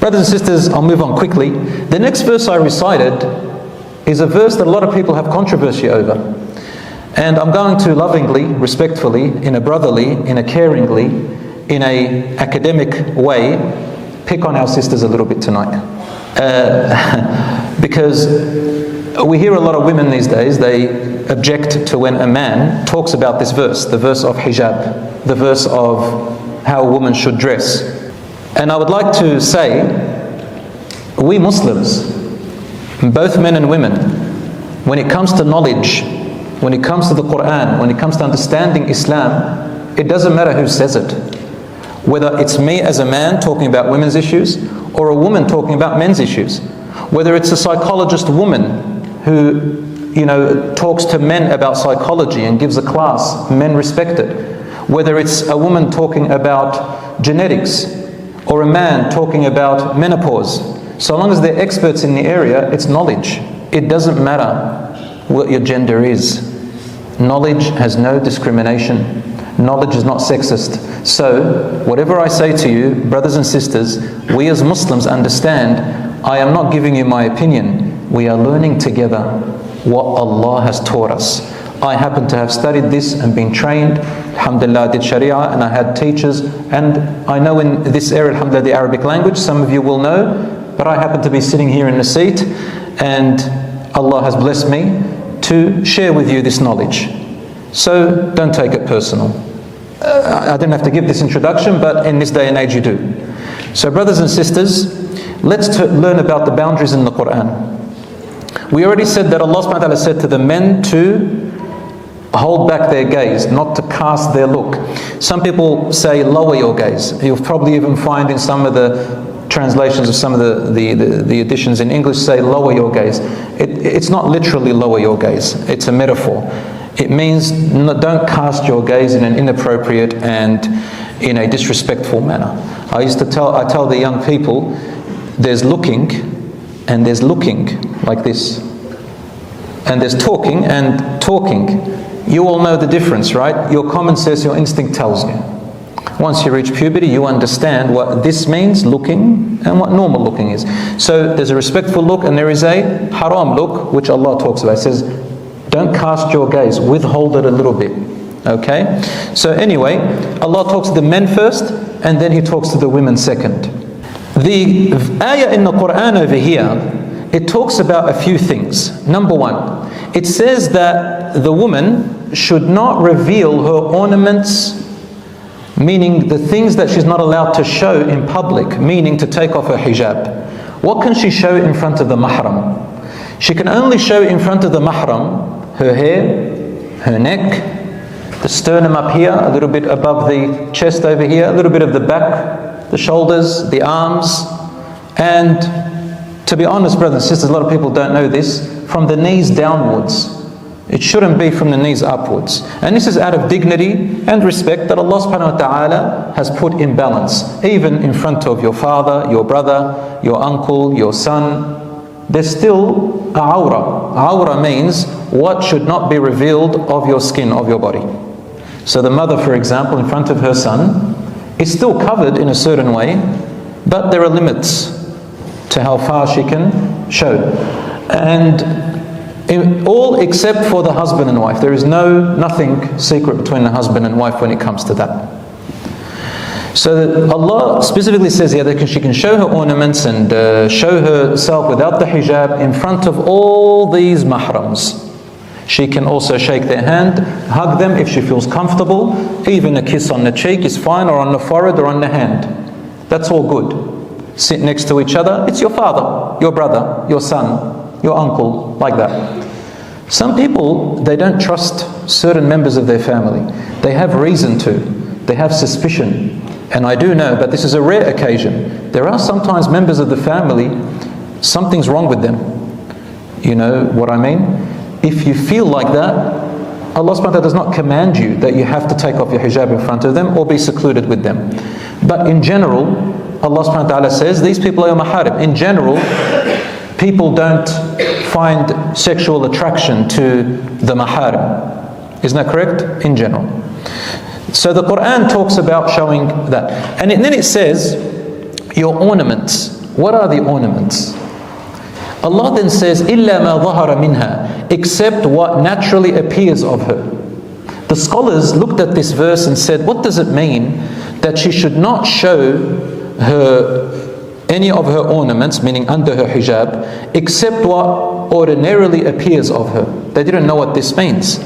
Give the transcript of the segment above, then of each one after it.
Brothers and sisters, I'll move on quickly. The next verse I recited is a verse that a lot of people have controversy over. And I'm going to lovingly, respectfully, in a brotherly, in a caringly, in a academic way, pick on our sisters a little bit tonight. Because we hear a lot of women these days, they object to when a man talks about this verse, the verse of hijab, the verse of how a woman should dress. And I would like to say, we Muslims, both men and women, when it comes to knowledge, when it comes to the Quran, when it comes to understanding Islam, it doesn't matter who says it. Whether it's me as a man talking about women's issues, or a woman talking about men's issues. Whether it's a psychologist woman who, talks to men about psychology and gives a class, men respect it. Whether it's a woman talking about genetics, or a man talking about menopause. So long as they're experts in the area, it's knowledge. It doesn't matter what your gender is. Knowledge has no discrimination. Knowledge is not sexist. So, whatever I say to you, brothers and sisters, we as Muslims understand, I am not giving you my opinion. We are learning together what Allah has taught us. I happen to have studied this and been trained. Alhamdulillah, I did Sharia and I had teachers. And I know in this area, alhamdulillah, the Arabic language, some of you will know. But I happen to be sitting here in the seat and Allah has blessed me to share with you this knowledge. So don't take it personal. I didn't have to give this introduction, but in this day and age you do. So brothers and sisters, let's learn about the boundaries in the Quran. We already said that Allah subhanahu wa ta'ala said to the men to hold back their gaze, not to cast their look. Some people say lower your gaze. You'll probably even find in some of the translations of some of the editions in English say lower your gaze. It's not literally lower your gaze, it's a metaphor. It means don't cast your gaze in an inappropriate and in a disrespectful manner. I tell the young people, there's looking and there's looking like this. And there's talking and talking. You all know the difference, right? Your common sense, your instinct tells you. Once you reach puberty, you understand what this means, looking, and what normal looking is. So there's a respectful look and there is a haram look, which Allah talks about. It says, don't cast your gaze, withhold it a little bit. Okay? So anyway, Allah talks to the men first, and then He talks to the women second. The ayah in the Quran over here, it talks about a few things. Number one, it says that the woman should not reveal her ornaments, meaning the things that she's not allowed to show in public, meaning to take off her hijab. What can she show in front of the mahram? She can only show in front of the mahram her hair, her neck, the sternum up here, a little bit above the chest over here, a little bit of the back, the shoulders, the arms, and to be honest, brothers and sisters, a lot of people don't know this, from the knees downwards. It shouldn't be from the knees upwards. And this is out of dignity and respect that Allah subhanahu wa ta'ala has put in balance. Even in front of your father, your brother, your uncle, your son, there's still a awra. Awra means what should not be revealed of your skin, of your body. So the mother, for example, in front of her son, is still covered in a certain way, but there are limits to how far she can show. And all except for the husband and wife. There is nothing secret between the husband and wife when it comes to that. So Allah specifically says here that she can show her ornaments and show herself without the hijab in front of all these mahrams. She can also shake their hand, hug them if she feels comfortable. Even a kiss on the cheek is fine, or on the forehead or on the hand. That's all good. Sit next to each other. It's your father, your brother, your son, your uncle, like that. Some people, they don't trust certain members of their family. They have reason to. They have suspicion. And I do know, but this is a rare occasion. There are sometimes members of the family, something's wrong with them. You know what I mean? If you feel like that, Allah subhanahu wa ta'ala does not command you that you have to take off your hijab in front of them or be secluded with them. But in general, Allah subhanahu wa ta'ala says, these people are your maharim. In general, people don't find sexual attraction to the maharim. Isn't that correct? In general. So the Quran talks about showing that. And then it says, your ornaments. What are the ornaments? Allah then says, إِلَّا مَا ظَهَرَ مِنْهَا, except what naturally appears of her. The scholars looked at this verse and said, what does it mean that she should not show any of her ornaments, meaning under her hijab, except what ordinarily appears of her? They didn't know what this means.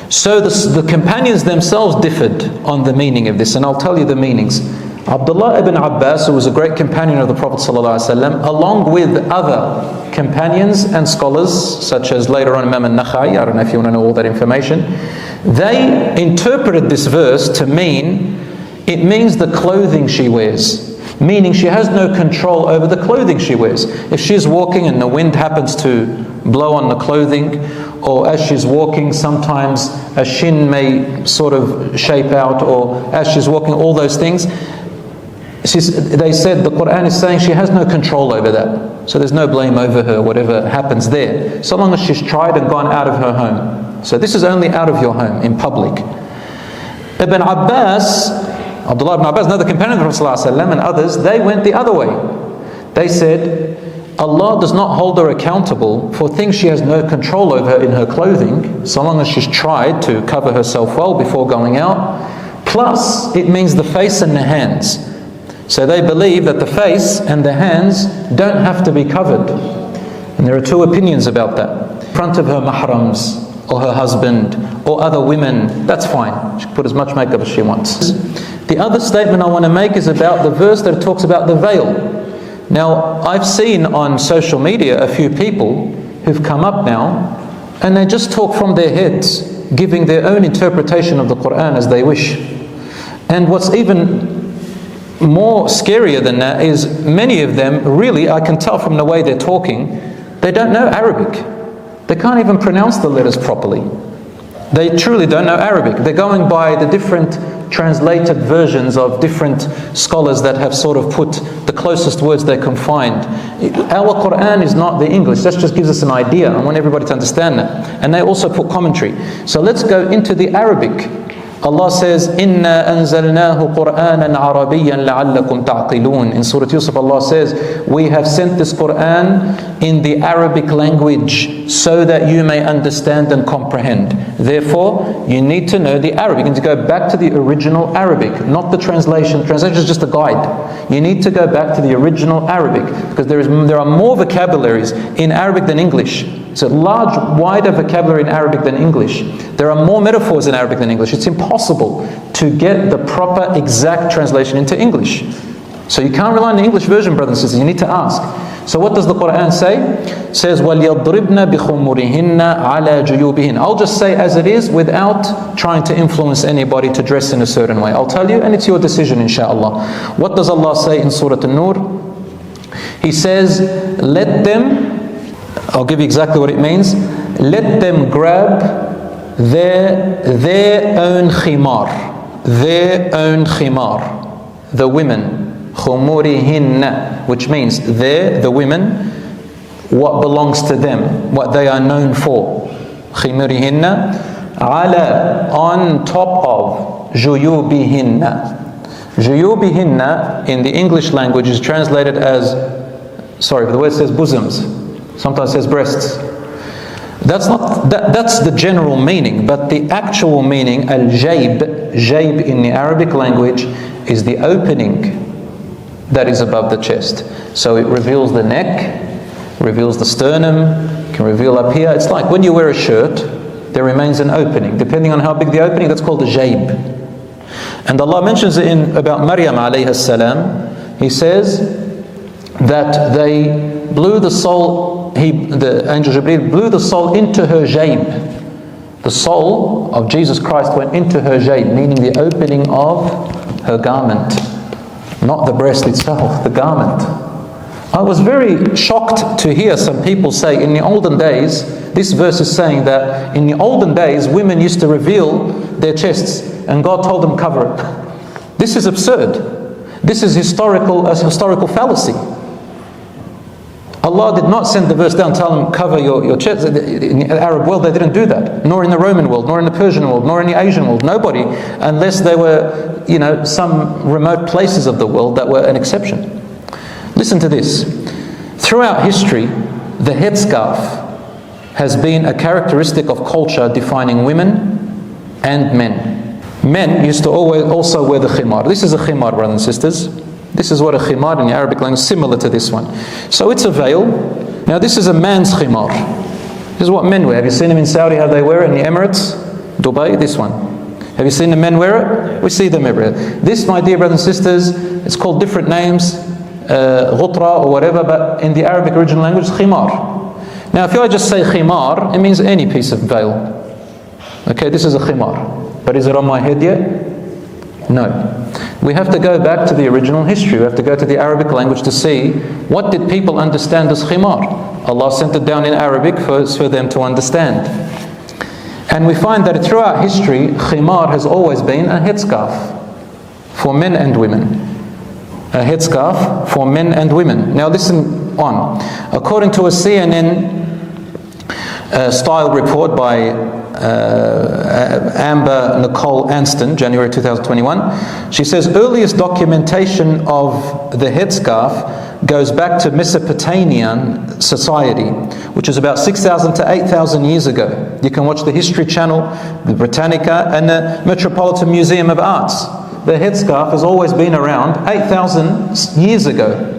So the companions themselves differed on the meaning of this, and I'll tell you the meanings. Abdullah ibn Abbas, who was a great companion of the Prophet ﷺ, along with other companions and scholars, such as later on Imam al-Nakhai, I don't know if you want to know all that information, they interpreted this verse to mean, it means the clothing she wears, meaning she has no control over the clothing she wears. If she's walking and the wind happens to blow on the clothing, or as she's walking sometimes a shin may sort of shape out, or as she's walking, all those things, they said the Quran is saying she has no control over that. So there's no blame over her, whatever happens there, so long as she's tried and gone out of her home. So this is only out of your home, in public. Ibn Abbas, Abdullah ibn Abbas, another companion of the Prophet ﷺ, and others, they went the other way. They said, Allah does not hold her accountable for things she has no control over in her clothing, so long as she's tried to cover herself well before going out. Plus, it means the face and the hands. So they believe that the face and the hands don't have to be covered. And there are two opinions about that. In front of her mahrams, or her husband, or other women, that's fine. She can put as much makeup as she wants. The other statement I want to make is about the verse that talks about the veil. Now, I've seen on social media a few people who've come up now, and they just talk from their heads, giving their own interpretation of the Quran as they wish. And what's even more scarier than that is many of them, really, I can tell from the way they're talking, they don't know Arabic. They can't even pronounce the letters properly. They truly don't know Arabic. They're going by the different translated versions of different scholars that have sort of put the closest words they can find. Our Quran is not the English. That just gives us an idea. I want everybody to understand that. And they also put commentary. So let's go into the Arabic. Allah says, "Inna anzalnahu Qur'anan Arabiyyan la'allakum ta'qilun." In Surah Yusuf, Allah says, we have sent this Quran in the Arabic language so that you may understand and comprehend. Therefore, you need to know the Arabic. You need to go back to the original Arabic, not the translation. Translation is just a guide. You need to go back to the original Arabic, because there are more vocabularies in Arabic than English. It's a large, wider vocabulary in Arabic than English. There are more metaphors in Arabic than English. It's impossible to get the proper, exact translation into English. So you can't rely on the English version, brothers and sisters. You need to ask. So what does the Quran say? It says, وَلْيَضْرِبْنَ بِخُمُرِهِنَّ عَلَى جُيُوبِهِنَّ. I'll just say as it is without trying to influence anybody to dress in a certain way. I'll tell you, and it's your decision, inshaAllah. What does Allah say in Surah An-Nur? He says, let them, I'll give you exactly what it means. Let them grab their own khimar. Their own khimar. The women. Khumurihinna. Which means the women, what belongs to them. What they are known for. Khimurihinna. Ala, on top of. Juyubihinna. Juyubihinna in the English language is translated as, the word says bosoms. Sometimes it says breasts. That's the general meaning, but the actual meaning, al-jayb, jayb in the Arabic language, is the opening that is above the chest. So it reveals the neck, reveals the sternum, can reveal up here. It's like when you wear a shirt, there remains an opening. Depending on how big the opening, that's called the jayb. And Allah mentions it in about Maryam alayhi salam. He says that they blew the soul, the angel Jibreel blew the soul into her jayb. The soul of Jesus Christ went into her jayb, meaning the opening of her garment. Not the breast itself, the garment. I was very shocked to hear some people say in the olden days, this verse is saying that in the olden days women used to reveal their chests and God told them cover it. This is absurd. This is a historical fallacy. Allah did not send the verse down, tell them cover your chest. In the Arab world they didn't do that, nor in the Roman world, nor in the Persian world, nor in the Asian world. Nobody, unless they were, some remote places of the world that were an exception. Listen to this. Throughout history, the headscarf has been a characteristic of culture defining women and men. Men used to always also wear the khimar. This is a khimar, brothers and sisters. This is what a khimar in the Arabic language is similar to this one. So it's a veil. Now this is a man's khimar. This is what men wear. Have you seen them in Saudi, how they wear it in the Emirates? Dubai, this one. Have you seen the men wear it? We see them everywhere. This, my dear brothers and sisters, it's called different names, ghutra or whatever, but in the Arabic original language, khimar. Now if I just say khimar, it means any piece of veil. Okay, this is a khimar. But is it on my head yet? No. We have to go back to the original history. We have to go to the Arabic language to see what did people understand as khimar. Allah sent it down in Arabic for them to understand. And we find that throughout history, khimar has always been a headscarf for men and women. A headscarf for men and women. Now listen on. According to a CNN style report by Amber Nicole Anston, January 2021, she says earliest documentation of the headscarf goes back to Mesopotamian society, which is about 6,000 to 8,000 years ago. You can watch the History Channel, the Britannica, and the Metropolitan Museum of Arts. The headscarf has always been around 8,000 years ago.